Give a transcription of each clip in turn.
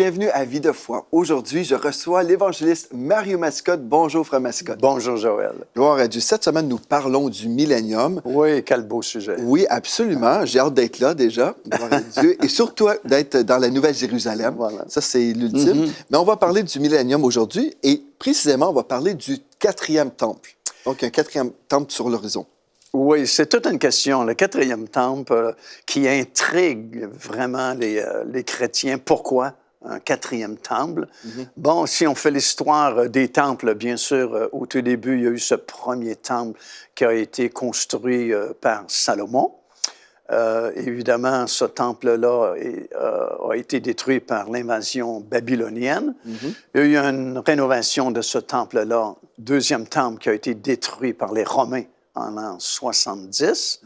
bienvenue à Vie de foi. Aujourd'hui, je reçois l'évangéliste Mario Mascotte. Bonjour, frère Mascotte. Bonjour, Joël. Gloire à Dieu. Cette semaine, nous parlons du millénium. Oui, quel beau sujet. Oui, absolument. J'ai hâte d'être là déjà. Gloire à Dieu. Et surtout d'être dans la Nouvelle Jérusalem. Voilà. Ça, c'est l'ultime. Mais on va parler du millénium aujourd'hui et précisément, on va parler du 4e temple. Donc, un 4e temple sur l'horizon. Oui, c'est toute une question, le 4e temple, qui intrigue vraiment les chrétiens. Pourquoi un 4e temple? Bon, si on fait l'histoire des temples, bien sûr, au tout début, il y a eu ce premier temple qui a été construit par Salomon. Évidemment, ce temple-là a été détruit par l'invasion babylonienne. Il y a eu une rénovation de ce temple-là, deuxième temple qui a été détruit par les Romains en l'an 70.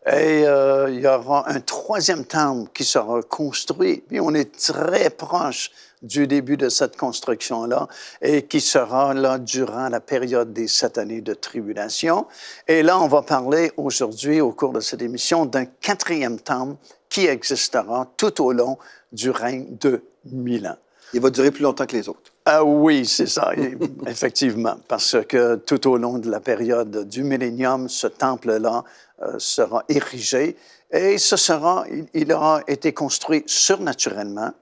Et il y aura un 3e temple qui sera construit. Puis on est très proche du début de cette construction-là et qui sera là durant la période des 7 années de tribulation. Et là, on va parler aujourd'hui, au cours de cette émission, d'un 4e temple qui existera tout au long du règne de 1000 ans. Il va durer plus longtemps que les autres. Ah oui, c'est ça, effectivement, parce que tout au long de la période du millénium, ce temple-là sera érigé et il aura été construit surnaturellement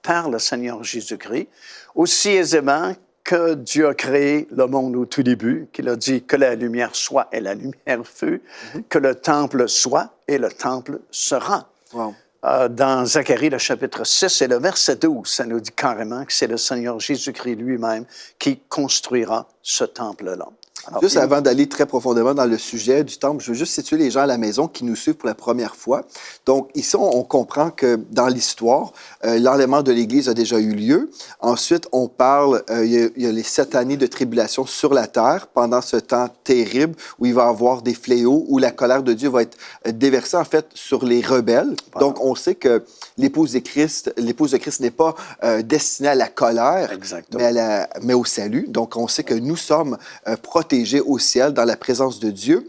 par le Seigneur Jésus-Christ, aussi aisément que Dieu a créé le monde au tout début, qu'il a dit que la lumière soit et la lumière fut, que le temple soit et le temple sera. Wow. Dans Zacharie, le chapitre 6 et le verset 12, ça nous dit carrément que c'est le Seigneur Jésus-Christ lui-même qui construira ce temple-là. Alors, juste avant d'aller très profondément dans le sujet du temple, je veux juste situer les gens à la maison qui nous suivent pour la première fois. Donc, ici, on comprend que dans l'histoire, l'enlèvement de l'Église a déjà eu lieu. Ensuite, on parle, il y a les 7 années de tribulation sur la terre pendant ce temps terrible où il va y avoir des fléaux, où la colère de Dieu va être déversée, en fait, sur les rebelles. Wow. Donc, on sait que l'épouse de Christ n'est pas destinée à la colère, mais au salut. Donc, on sait que nous sommes protégés au ciel, dans la présence de Dieu.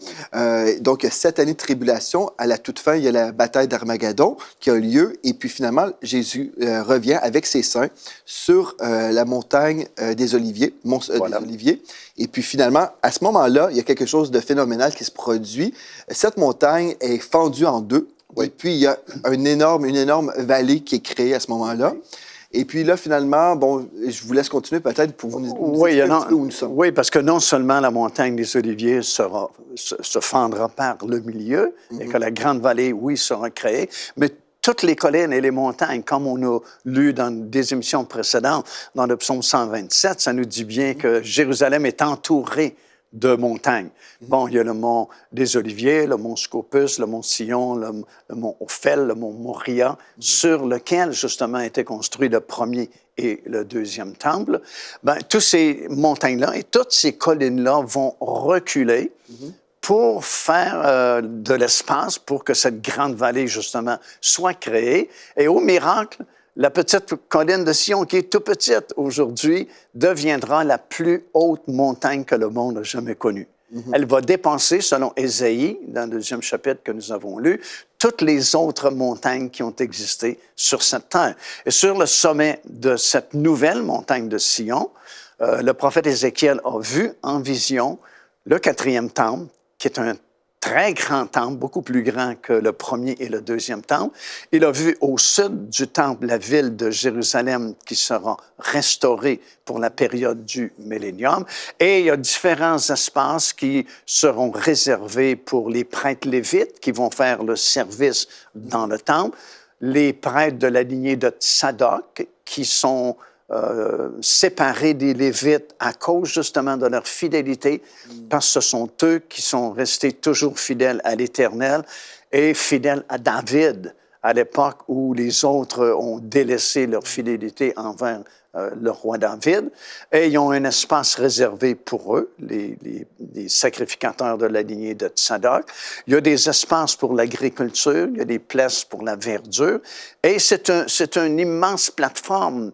Donc, 7 années de tribulation. À la toute fin, il y a la bataille d'Armageddon qui a lieu. Et puis, finalement, Jésus revient avec ses saints sur la montagne des Oliviers, des Oliviers. Et puis, finalement, à ce moment-là, il y a quelque chose de phénoménal qui se produit. Cette montagne est fendue en deux. Oui. Et puis, il y a une énorme vallée qui est créée à ce moment-là. Oui. Et puis là, finalement, bon, je vous laisse continuer peut-être pour vous expliquer un petit peu où nous sommes. Oui, parce que non seulement la montagne des Oliviers se fendra par le milieu et que la grande vallée, oui, sera créée, mais toutes les collines et les montagnes, comme on a lu dans des émissions précédentes, dans le psaume 127, ça nous dit bien que Jérusalem est entourée de montagnes. Bon, il y a le mont des Oliviers, le mont Scopus, le mont Sion, le mont Ophel, le mont Moria, sur lequel, justement, a été construit le premier et le 2e temple. Bien, toutes ces montagnes-là et toutes ces collines-là vont reculer pour faire de l'espace pour que cette grande vallée, justement, soit créée. Et au miracle, la petite colline de Sion, qui est tout petite aujourd'hui, deviendra la plus haute montagne que le monde a jamais connue. Elle va dépasser, selon Ésaïe, dans le 2e chapitre que nous avons lu, toutes les autres montagnes qui ont existé sur cette terre. Et sur le sommet de cette nouvelle montagne de Sion, le prophète Ézéchiel a vu en vision le 4e temple, qui est un très grand temple, beaucoup plus grand que le premier et le 2e temple. Il a vu au sud du temple la ville de Jérusalem qui sera restaurée pour la période du millénium. Et il y a différents espaces qui seront réservés pour les prêtres lévites qui vont faire le service dans le temple, les prêtres de la lignée de Tsadok qui sont séparés des Lévites à cause justement de leur fidélité, parce que ce sont eux qui sont restés toujours fidèles à l'Éternel et fidèles à David à l'époque où les autres ont délaissé leur fidélité envers le roi David. Et ils ont un espace réservé pour eux, les sacrificateurs de la lignée de Tsadok. Il y a des espaces pour l'agriculture, il y a des places pour la verdure. Et c'est une immense plateforme,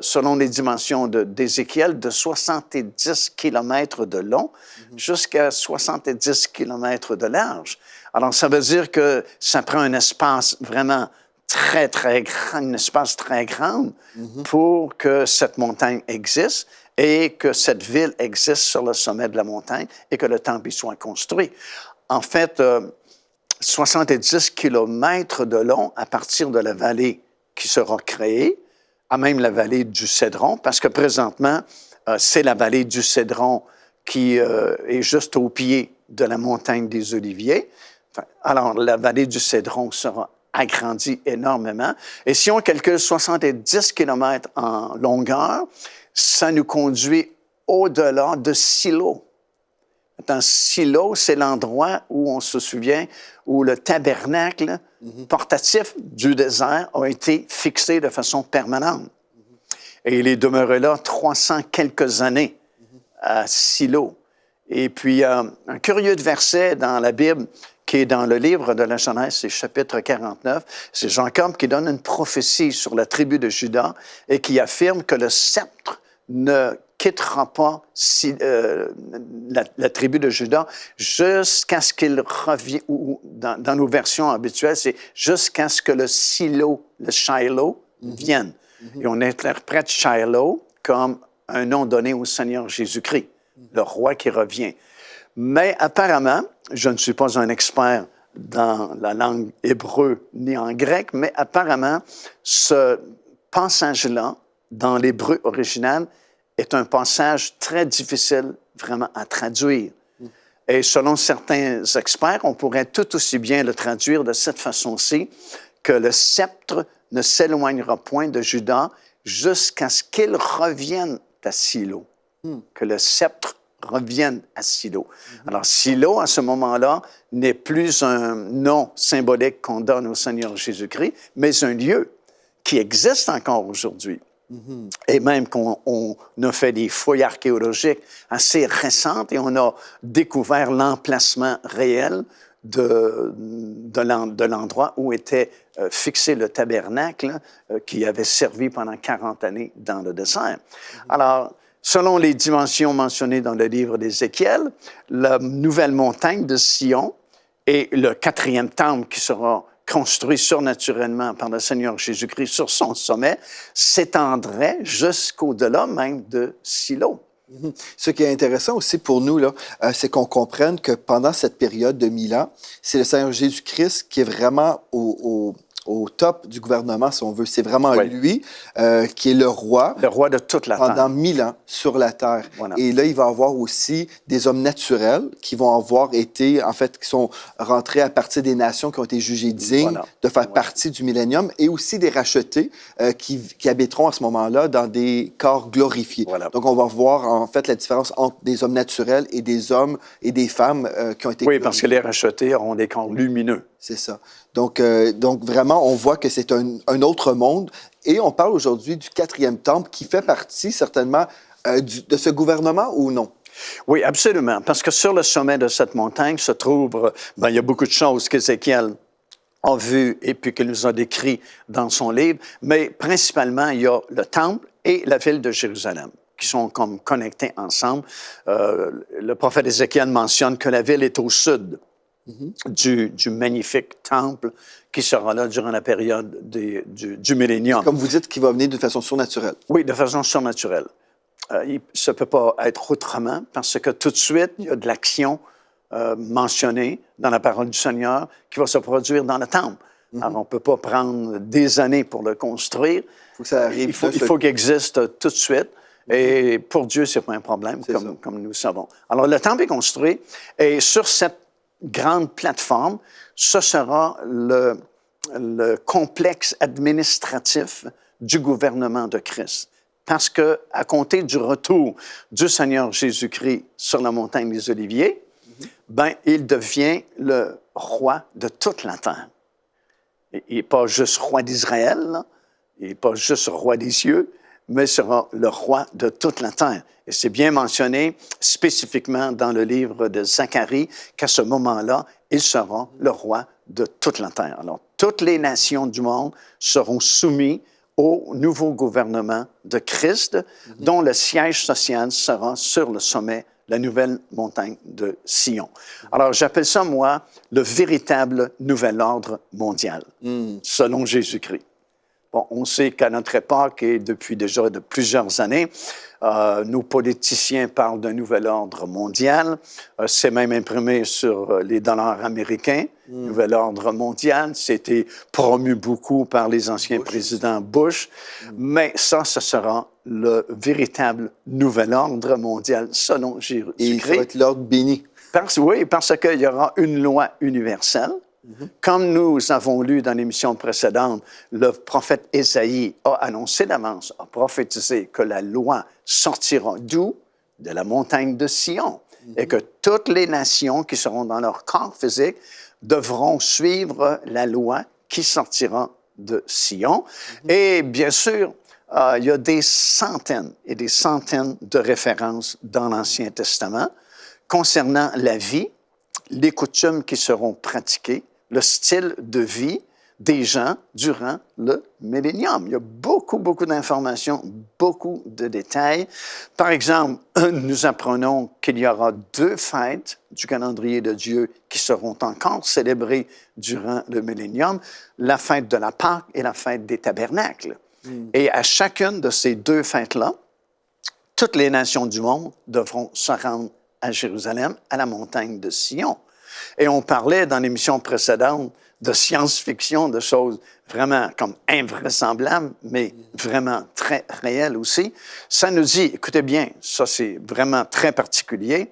selon les dimensions d'Ézéchiel, de 70 kilomètres de long jusqu'à 70 kilomètres de large. Alors, ça veut dire que ça prend un espace vraiment très, très grand, un espace très grand pour que cette montagne existe et que cette ville existe sur le sommet de la montagne et que le temple y soit construit. En fait, 70 kilomètres de long à partir de la vallée qui sera créée, à même la vallée du Cédron, parce que présentement, c'est la vallée du Cédron qui est juste au pied de la montagne des Oliviers. Alors, la vallée du Cédron sera agrandie énormément. Et si on calcule 70 kilomètres en longueur, ça nous conduit au-delà de Silo. Dans Silo, c'est l'endroit où on se souvient où le tabernacle portatif du désert a été fixé de façon permanente. Et il est demeuré là 300 quelques années à Silo. Et puis, un curieux verset dans la Bible qui est dans le livre de la Genèse, c'est chapitre 49. C'est Jacob qui donne une prophétie sur la tribu de Juda et qui affirme que le sceptre ne quittera pas la tribu de Juda jusqu'à ce qu'il revienne, ou dans nos versions habituelles, c'est jusqu'à ce que le Shiloh vienne. Et on interprète Shiloh comme un nom donné au Seigneur Jésus-Christ, le roi qui revient. Mais apparemment, je ne suis pas un expert dans la langue hébreu ni en grec, mais apparemment, ce passage-là, dans l'hébreu original, est un passage très difficile vraiment à traduire. Et selon certains experts, on pourrait tout aussi bien le traduire de cette façon-ci, que le sceptre ne s'éloignera point de Juda jusqu'à ce qu'il revienne à Silo. Que le sceptre revienne à Silo. Alors, Silo, à ce moment-là, n'est plus un nom symbolique qu'on donne au Seigneur Jésus-Christ, mais un lieu qui existe encore aujourd'hui. Et même qu'on a fait des fouilles archéologiques assez récentes et on a découvert l'emplacement réel de l'endroit où était fixé le tabernacle qui avait servi pendant 40 années dans le désert. Alors, selon les dimensions mentionnées dans le livre d'Ézéchiel, la nouvelle montagne de Sion et le 4e temple qui sera construit surnaturellement par le Seigneur Jésus-Christ sur son sommet, s'étendrait jusqu'au-delà même de Silo. Ce qui est intéressant aussi pour nous, là, c'est qu'on comprenne que pendant cette période de 1000 ans, c'est le Seigneur Jésus-Christ qui est vraiment au top du gouvernement, si on veut. C'est vraiment lui qui est le roi. Le roi de toute la terre. Pendant 1000 ans sur la terre. Voilà. Et là, il va y avoir aussi des hommes naturels qui vont avoir été, en fait, qui sont rentrés à partir des nations qui ont été jugées dignes de faire partie du millénium et aussi des rachetés qui habiteront à ce moment-là dans des corps glorifiés. Donc, on va voir, en fait, la différence entre des hommes naturels et des hommes et des femmes qui ont été glorifiés. Parce que les rachetés auront des corps lumineux. C'est ça. Donc, vraiment, on voit que c'est un autre monde. Et on parle aujourd'hui du 4e temple qui fait partie certainement de ce gouvernement ou non? Oui, absolument. Parce que sur le sommet de cette montagne se trouve, il y a beaucoup de choses qu'Ézéchiel a vues et puis qu'il nous a décrit dans son livre. Mais principalement, il y a le temple et la ville de Jérusalem qui sont comme connectés ensemble. Le prophète Ézéchiel mentionne que la ville est au sud du magnifique temple qui sera là durant la période du millénium. Comme vous dites, qui va venir de façon surnaturelle. Oui, de façon surnaturelle. Ça ne peut pas être autrement parce que tout de suite, il y a de l'action mentionnée dans la parole du Seigneur qui va se produire dans le temple. Alors, on ne peut pas prendre des années pour le construire. Il faut qu'il existe tout de suite. Et pour Dieu, ce n'est pas un problème, comme nous savons. Alors, le temple est construit et sur cette grande plateforme, ce sera le complexe administratif du gouvernement de Christ. Parce que, à compter du retour du Seigneur Jésus-Christ sur la montagne des Oliviers, il devient le roi de toute la terre. Il n'est pas juste roi d'Israël, il n'est pas juste roi des cieux, mais sera le roi de toute la terre. Et c'est bien mentionné spécifiquement dans le livre de Zacharie qu'à ce moment-là, il sera le roi de toute la terre. Alors, toutes les nations du monde seront soumises au nouveau gouvernement de Christ, dont le siège social sera sur le sommet la nouvelle montagne de Sion. Alors, j'appelle ça, moi, le véritable nouvel ordre mondial, selon Jésus-Christ. Bon, on sait qu'à notre époque, et depuis déjà de plusieurs années, nos politiciens parlent d'un nouvel ordre mondial. C'est même imprimé sur les dollars américains. Nouvel ordre mondial. C'était promu beaucoup par les anciens présidents Bush. Mais ça, ce sera le véritable nouvel ordre mondial selon Jésus-Christ. Et il faut être l'ordre béni. Oui, parce qu'il y aura une loi universelle. Comme nous avons lu dans l'émission précédente, le prophète Ésaïe a annoncé d'avance, a prophétisé que la loi sortira d'où? De la montagne de Sion. Et que toutes les nations qui seront dans leur corps physique devront suivre la loi qui sortira de Sion. Et bien sûr, il y a des centaines et des centaines de références dans l'Ancien Testament concernant la vie, les coutumes qui seront pratiquées, le style de vie des gens durant le millénium. Il y a beaucoup, beaucoup d'informations, beaucoup de détails. Par exemple, nous apprenons qu'il y aura 2 fêtes du calendrier de Dieu qui seront encore célébrées durant le millénium, la fête de la Pâque et la fête des tabernacles. Et à chacune de ces 2 fêtes-là, toutes les nations du monde devront se rendre à Jérusalem, à la montagne de Sion. Et on parlait dans l'émission précédente de science-fiction, de choses vraiment comme invraisemblables, mais vraiment très réelles aussi. Ça nous dit, écoutez bien, ça c'est vraiment très particulier,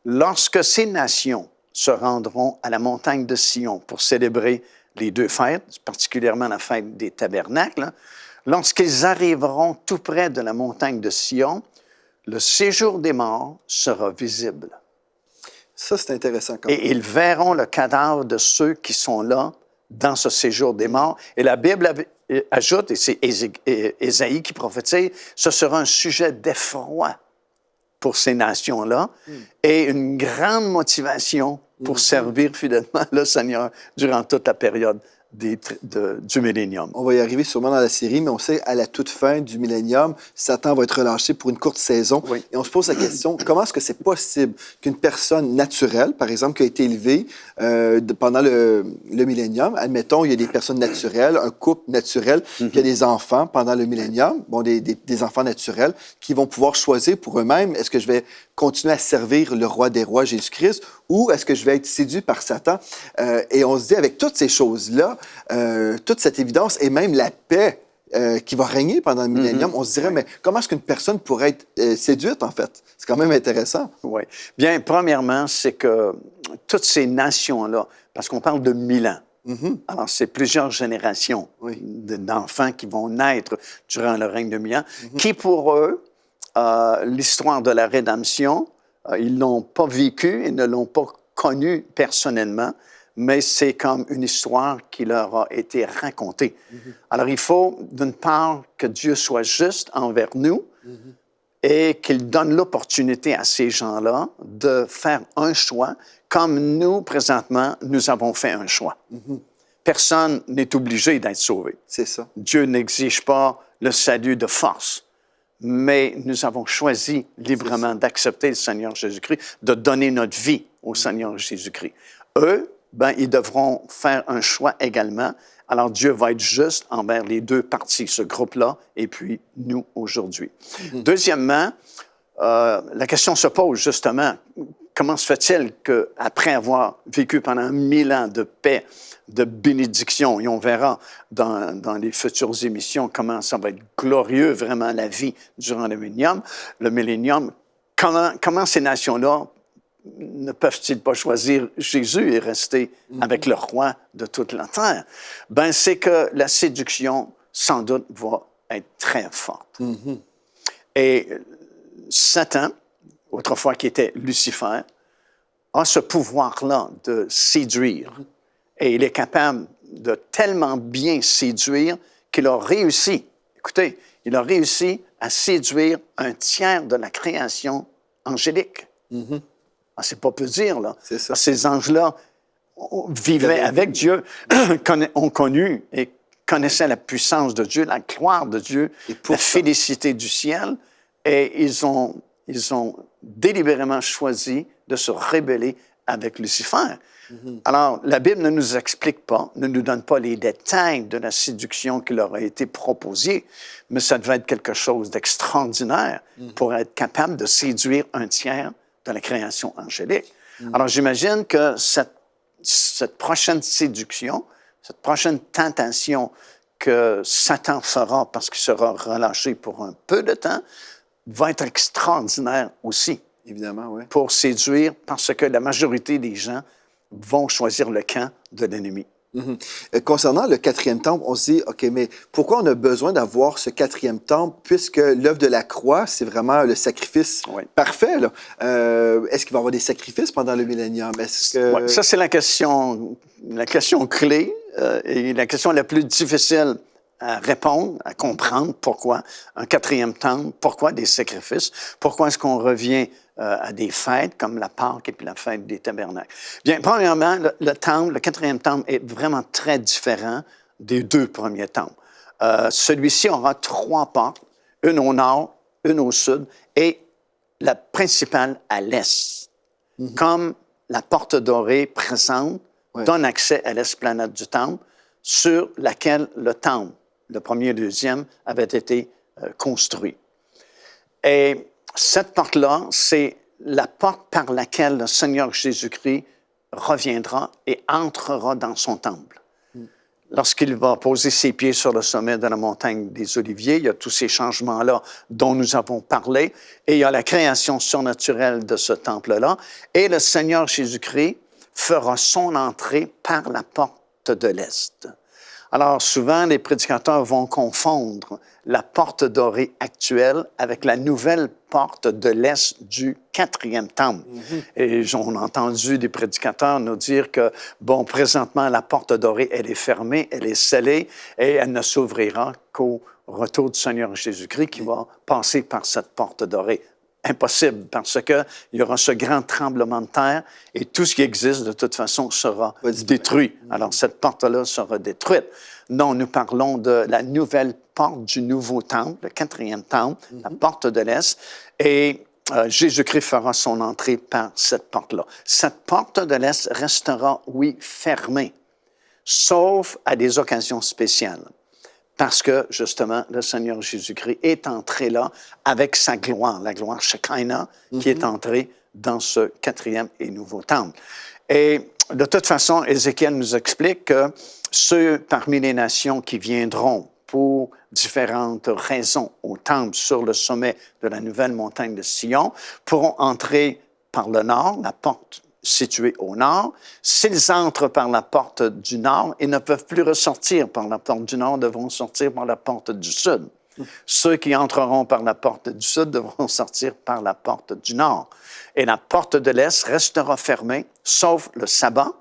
lorsque ces nations se rendront à la montagne de Sion pour célébrer les 2 fêtes, particulièrement la fête des tabernacles, lorsqu'ils arriveront tout près de la montagne de Sion, le séjour des morts sera visible. Ça, c'est intéressant. Quand même. Et ils verront le cadavre de ceux qui sont là dans ce séjour des morts. Et la Bible ajoute, et c'est Ésaïe qui prophétise, ce sera un sujet d'effroi pour ces nations-là et une grande motivation pour servir fidèlement le Seigneur durant toute la période du millénium. On va y arriver sûrement dans la série, mais on sait à la toute fin du millénium, Satan va être relâché pour une courte saison. Oui. Et on se pose la question, comment est-ce que c'est possible qu'une personne naturelle, par exemple, qui a été élevée pendant le millénium, admettons, il y a des personnes naturelles, un couple naturel qui a des enfants pendant le millénium, bon, des enfants naturels, qui vont pouvoir choisir pour eux-mêmes, est-ce que je vais continuer à servir le roi des rois, Jésus-Christ, ou est-ce que je vais être séduit par Satan? Et on se dit, avec toutes ces choses-là, toute cette évidence et même la paix qui va régner pendant le millénium, on se dirait, mais comment est-ce qu'une personne pourrait être séduite, en fait? C'est quand même intéressant. Oui. Bien, premièrement, c'est que toutes ces nations-là, parce qu'on parle de 1000 ans, alors c'est plusieurs générations d'enfants qui vont naître durant le règne de 1000 ans, qui pour eux, l'histoire de la rédemption, ils ne l'ont pas vécue, ils ne l'ont pas connue personnellement, mais c'est comme une histoire qui leur a été racontée. Alors, il faut, d'une part, que Dieu soit juste envers nous et qu'il donne l'opportunité à ces gens-là de faire un choix, comme nous, présentement, nous avons fait un choix. Personne n'est obligé d'être sauvé. C'est ça. Dieu n'exige pas le salut de force. Mais nous avons choisi librement d'accepter le Seigneur Jésus-Christ, de donner notre vie au Seigneur Jésus-Christ. Eux, ils devront faire un choix également. Alors, Dieu va être juste envers les 2 parties, ce groupe-là et puis nous aujourd'hui. Deuxièmement, la question se pose justement, comment se fait-il qu'après avoir vécu pendant 1000 ans de paix, de bénédiction, et on verra dans les futures émissions comment ça va être glorieux vraiment la vie durant le millénium, comment ces nations-là ne peuvent-ils pas choisir Jésus et rester avec le roi de toute la terre? C'est que la séduction, sans doute, va être très forte. Et Satan, autrefois qui était Lucifer, a ce pouvoir-là de séduire. Et il est capable de tellement bien séduire qu'il a réussi, écoutez, il a réussi à séduire un tiers de la création angélique. C'est pas peu dire, là. C'est ça. Ces anges-là vivaient avec Dieu, ont connu et connaissaient la puissance de Dieu, la gloire de Dieu, la félicité du ciel, et ils ont délibérément choisi de se rebeller avec Lucifer. Alors, la Bible ne nous explique pas, ne nous donne pas les détails de la séduction qui leur a été proposée, mais ça devait être quelque chose d'extraordinaire pour être capable de séduire un tiers de la création angélique. Alors, j'imagine que cette prochaine séduction, cette prochaine tentation que Satan fera parce qu'il sera relâché pour un peu de temps, va être extraordinaire aussi. Évidemment, oui. Pour séduire, parce que la majorité des gens vont choisir le camp de l'ennemi. Concernant le quatrième temple, on se dit, OK, mais pourquoi on a besoin d'avoir ce quatrième temple, puisque l'œuvre de la croix, c'est vraiment le sacrifice parfait, là. Est-ce qu'il va y avoir des sacrifices pendant le millénium? Ouais, ça, c'est la question clé et la question la plus difficile à répondre, à comprendre. Pourquoi un quatrième temple? Pourquoi des sacrifices? Pourquoi est-ce qu'on revient à des fêtes comme la Pâque et puis la fête des tabernacles? Bien, premièrement, le quatrième temple est vraiment très différent des deux premiers temples. Celui-ci aura 3 portes, une au nord, une au sud et la principale à l'est. Comme la porte dorée présente donne accès à l'esplanade du temple sur laquelle le temple, le premier et le deuxième, avait été construit. Et cette porte-là, c'est la porte par laquelle le Seigneur Jésus-Christ reviendra et entrera dans son temple. Lorsqu'il va poser ses pieds sur le sommet de la montagne des Oliviers, il y a tous ces changements-là dont nous avons parlé, et il y a la création surnaturelle de ce temple-là, et le Seigneur Jésus-Christ fera son entrée par la porte de l'Est. Alors, souvent, les prédicateurs vont confondre la porte dorée actuelle avec la nouvelle porte de l'Est du quatrième temple. Et on a entendu des prédicateurs nous dire que, bon, présentement, la porte dorée, elle est fermée, elle est scellée et elle ne s'ouvrira qu'au retour du Seigneur Jésus-Christ qui va passer par cette porte dorée. Impossible, parce qu'il y aura ce grand tremblement de terre et tout ce qui existe, de toute façon, sera détruit. Alors, cette porte-là sera détruite. Non, nous parlons de la nouvelle porte du nouveau temple, le quatrième temple, la porte de l'Est, et Jésus-Christ fera son entrée par cette porte-là. Cette porte de l'Est restera, oui, fermée, sauf à des occasions spéciales. Parce que, justement, le Seigneur Jésus-Christ est entré là avec sa gloire, la gloire Shekinah, qui est entrée dans ce quatrième et nouveau temple. Et de toute façon, Ézéchiel nous explique que ceux parmi les nations qui viendront pour différentes raisons au temple sur le sommet de la nouvelle montagne de Sion pourront entrer par le nord, la porte située au nord. S'ils entrent par la porte du nord, ils ne peuvent plus ressortir par la porte du nord, devront sortir par la porte du sud. Ceux qui entreront par la porte du sud devront sortir par la porte du nord. Et la porte de l'Est restera fermée, sauf le sabbat.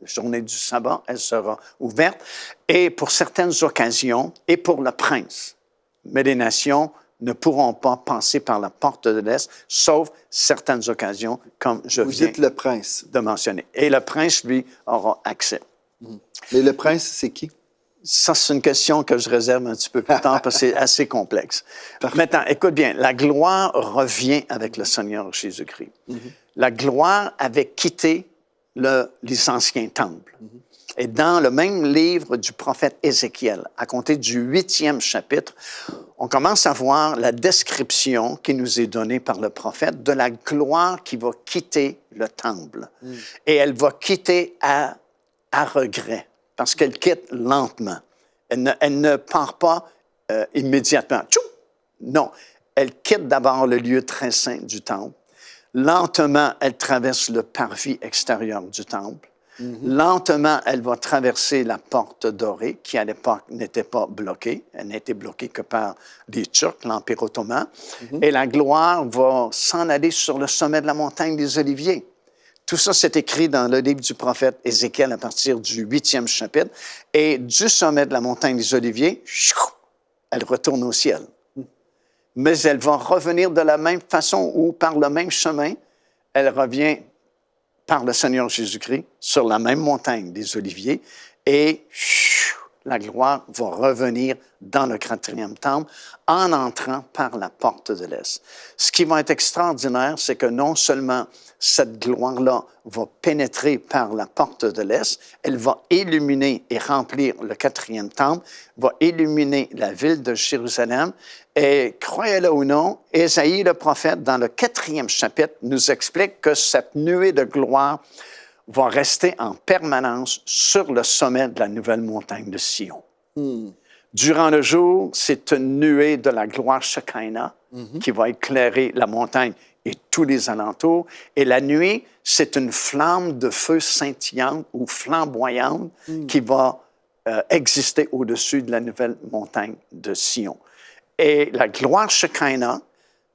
La journée du sabbat, elle sera ouverte. Et pour certaines occasions, et pour le prince. Mais les nations ne pourront pas passer par la porte de l'Est, sauf certaines occasions, comme je viens le prince de mentionner. Et le prince, lui, aura accès. Mais le prince, c'est qui? Ça, c'est une question que je réserve un petit peu plus tard parce que c'est assez complexe. Maintenant, écoute bien, la gloire revient avec le Seigneur Jésus-Christ. La gloire avait quitté les anciens temples. Et dans le même livre du prophète Ézéchiel, à compter du 8e chapitre, on commence à voir la description qui nous est donnée par le prophète de la gloire qui va quitter le temple. Et elle va quitter à regret, parce qu'elle quitte lentement. Elle ne part pas immédiatement. Tchou! Non, elle quitte d'abord le lieu très saint du temple. Lentement, elle traverse le parvis extérieur du temple. Lentement, elle va traverser la porte dorée, qui à l'époque n'était pas bloquée. Elle n'était bloquée que par les Turcs, l'Empire ottoman. Et la gloire va s'en aller sur le sommet de la montagne des Oliviers. Tout ça, c'est écrit dans le livre du prophète Ézéchiel à partir du 8e chapitre. Et du sommet de la montagne des Oliviers, elle retourne au ciel. Mais elle va revenir de la même façon ou par le même chemin. Elle revient par le Seigneur Jésus-Christ sur la même montagne des Oliviers et la gloire va revenir dans le 4e temple en entrant par la porte de l'Est. Ce qui va être extraordinaire, c'est que non seulement cette gloire-là va pénétrer par la porte de l'Est, elle va illuminer et remplir le 4e temple, va illuminer la ville de Jérusalem. Et croyez-le ou non, Ésaïe le prophète, dans le 4e chapitre, nous explique que cette nuée de gloire va rester en permanence sur le sommet de la nouvelle montagne de Sion. Durant le jour, c'est une nuée de la gloire Shekinah qui va éclairer la montagne et tous les alentours. Et la nuit, c'est une flamme de feu scintillante ou flamboyante qui va exister au-dessus de la nouvelle montagne de Sion. Et la gloire Shekinah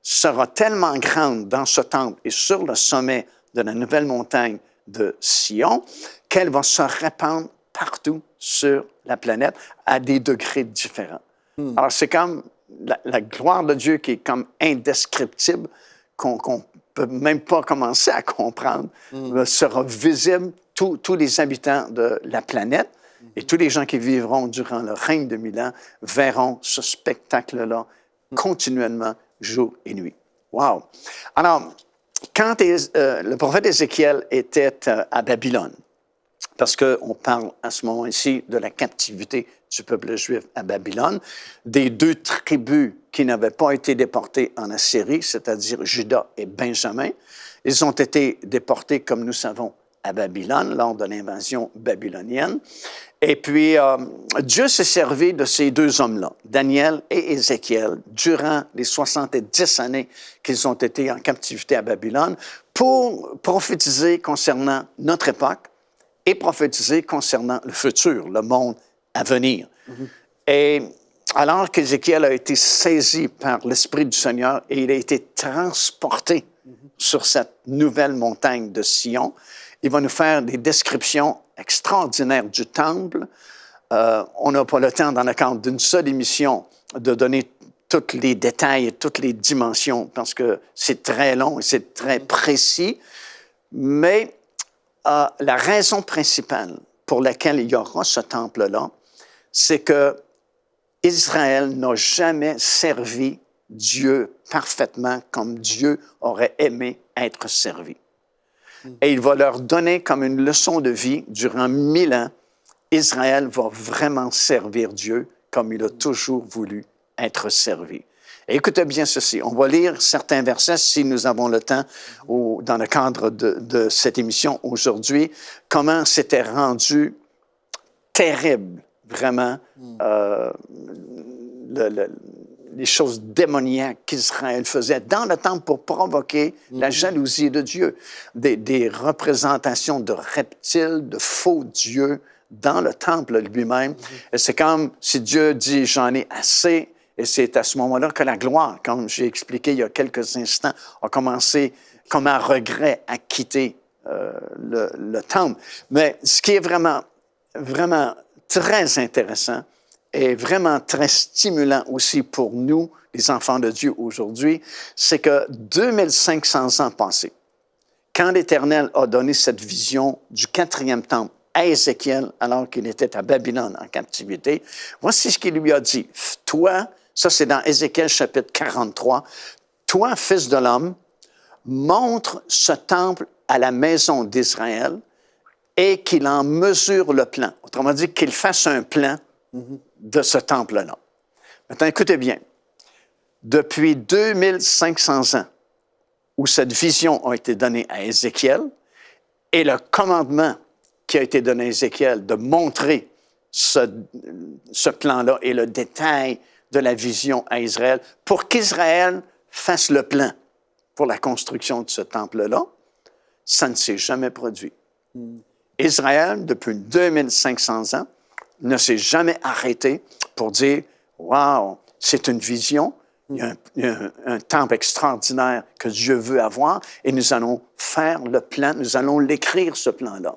sera tellement grande dans ce temple et sur le sommet de la nouvelle montagne de Sion qu'elle va se répandre partout sur la planète à des degrés différents. Alors, c'est comme la gloire de Dieu qui est comme indescriptible, qu'on ne peut même pas commencer à comprendre, sera visible. Tous les habitants de la planète et tous les gens qui vivront durant le règne de 1000 ans verront ce spectacle-là continuellement, jour et nuit. Wow! Alors, quand le prophète Ézéchiel était à Babylone, parce qu'on parle à ce moment-ci de la captivité du peuple juif à Babylone, des 2 tribus qui n'avaient pas été déportées en Assyrie, c'est-à-dire Juda et Benjamin, ils ont été déportés, comme nous savons, à Babylone lors de l'invasion babylonienne. Et puis, Dieu s'est servi de ces 2 hommes-là, Daniel et Ézéchiel, durant les 70 années qu'ils ont été en captivité à Babylone, pour prophétiser concernant notre époque et prophétiser concernant le futur, le monde à venir. Et alors qu'Ézéchiel a été saisi par l'Esprit du Seigneur et il a été transporté sur cette nouvelle montagne de Sion, il va nous faire des descriptions extraordinaires du temple. On n'a pas le temps, dans le cadre d'une seule émission, de donner tous les détails et toutes les dimensions, parce que c'est très long et c'est très précis. Mais la raison principale pour laquelle il y aura ce temple-là, c'est que Israël n'a jamais servi Dieu parfaitement comme Dieu aurait aimé être servi. Et il va leur donner comme une leçon de vie durant 1000 ans. Israël va vraiment servir Dieu comme il a toujours voulu être servi. Et écoutez bien ceci. On va lire certains versets si nous avons le temps dans le cadre de cette émission aujourd'hui. Comment c'était rendu terrible, vraiment, les choses démoniaques qu'Israël faisait dans le temple pour provoquer la jalousie de Dieu. Des représentations de reptiles, de faux dieux dans le temple lui-même. Et c'est comme si Dieu dit « j'en ai assez ». Et c'est à ce moment-là que la gloire, comme j'ai expliqué il y a quelques instants, a commencé comme un regret à quitter le temple. Mais ce qui est vraiment, vraiment très intéressant, est vraiment très stimulant aussi pour nous, les enfants de Dieu aujourd'hui, c'est que 2500 ans passés, quand l'Éternel a donné cette vision du 4e temple à Ézéchiel, alors qu'il était à Babylone en captivité, voici ce qu'il lui a dit. Toi, ça c'est dans Ézéchiel chapitre 43, toi, fils de l'homme, montre ce temple à la maison d'Israël et qu'il en mesure le plan. Autrement dit, qu'il fasse un plan de ce temple-là. Maintenant, écoutez bien. Depuis 2500 ans où cette vision a été donnée à Ézéchiel et le commandement qui a été donné à Ézéchiel de montrer ce plan-là et le détail de la vision à Israël pour qu'Israël fasse le plan pour la construction de ce temple-là, ça ne s'est jamais produit. Israël, depuis 2500 ans, ne s'est jamais arrêté pour dire « Wow, c'est une vision, il y a un temple extraordinaire que Dieu veut avoir et nous allons faire le plan, nous allons l'écrire, ce plan-là. »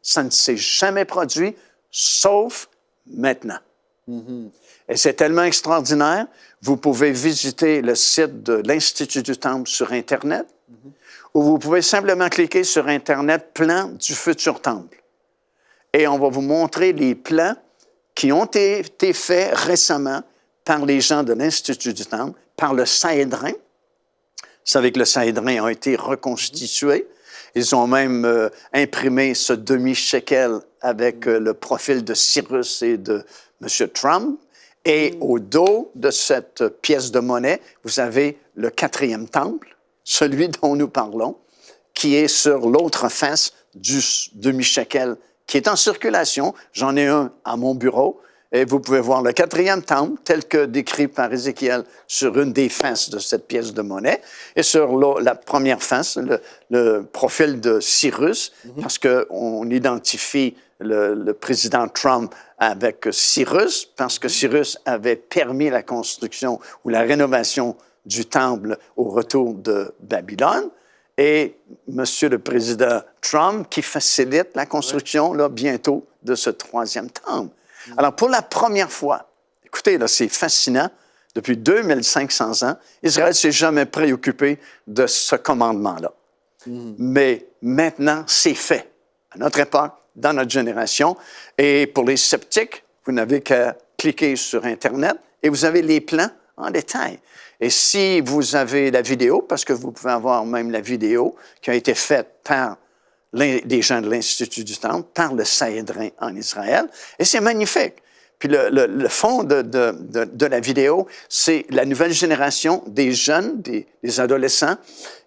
Ça ne s'est jamais produit, sauf maintenant. Et c'est tellement extraordinaire, vous pouvez visiter le site de l'Institut du Temple sur Internet, ou vous pouvez simplement cliquer sur Internet « Plan du futur temple ». Et on va vous montrer les plans qui ont été faits récemment par les gens de l'Institut du Temple, par le Sanhédrin. Vous savez que le Sanhédrin a été reconstitué. Ils ont même imprimé ce demi-shekel avec le profil de Cyrus et de M. Trump. Et au dos de cette pièce de monnaie, vous avez le 4e temple, celui dont nous parlons, qui est sur l'autre face du demi-shekel, qui est en circulation. J'en ai un à mon bureau. Et vous pouvez voir le 4e temple, tel que décrit par Ézéchiel, sur une des faces de cette pièce de monnaie. Et sur la première face, le profil de Cyrus, parce qu'on identifie le président Trump avec Cyrus, parce que Cyrus avait permis la construction ou la rénovation du temple au retour de Babylone. Et Monsieur le Président Trump qui facilite la construction là, bientôt de ce 3e temple. Alors, pour la première fois, écoutez, là, c'est fascinant, depuis 2500 ans, Israël ne s'est jamais préoccupé de ce commandement-là. Mais maintenant, c'est fait, à notre époque, dans notre génération. Et pour les sceptiques, vous n'avez qu'à cliquer sur Internet et vous avez les plans en détail. Et si vous avez la vidéo, parce que vous pouvez avoir même la vidéo qui a été faite par des gens de l'Institut du Temple, par le Sanhédrin en Israël, et c'est magnifique. Puis le fond de la vidéo, c'est la nouvelle génération des jeunes, des adolescents,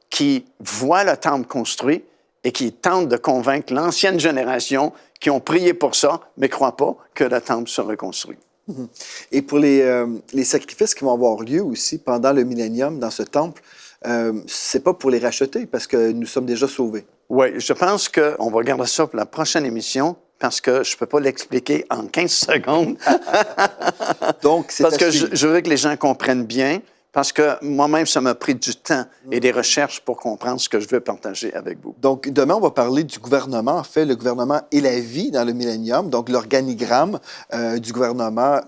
qui voient le temple construit et qui tentent de convaincre l'ancienne génération qui ont prié pour ça, mais ne croient pas que le temple sera construit. Et pour les sacrifices qui vont avoir lieu aussi pendant le millénium dans ce temple, c'est pas pour les racheter parce que nous sommes déjà sauvés. Oui, je pense qu'on va garder ça pour la prochaine émission parce que je ne peux pas l'expliquer en 15 secondes. Donc, c'est parce que je veux que les gens comprennent bien, parce que moi-même, ça m'a pris du temps et des recherches pour comprendre ce que je veux partager avec vous. Donc, demain, on va parler du gouvernement. En fait, le gouvernement et la vie dans le millénium, donc l'organigramme du gouvernement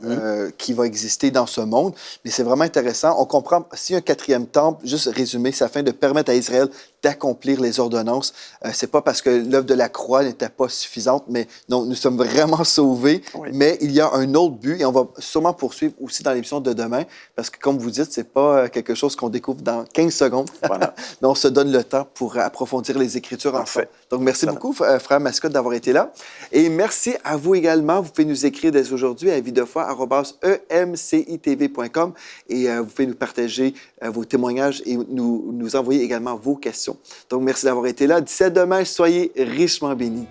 qui va exister dans ce monde. Mais c'est vraiment intéressant. On comprend, si un 4e temple, juste résumé, c'est afin de permettre à Israël d'accomplir les ordonnances. C'est pas parce que l'œuvre de la croix n'était pas suffisante, mais non, nous sommes vraiment sauvés. Oui. Mais il y a un autre but et on va sûrement poursuivre aussi dans l'émission de demain parce que, comme vous dites, c'est pas quelque chose qu'on découvre dans 15 secondes. Voilà. Mais on se donne le temps pour approfondir les Écritures ensemble. Donc, merci beaucoup, frère Mascotte, d'avoir été là. Et merci à vous également. Vous pouvez nous écrire dès aujourd'hui à videfoi@emcitv.com et vous pouvez nous partager vos témoignages et nous envoyer également vos questions. Donc, merci d'avoir été là. D'ici à demain, soyez richement bénis.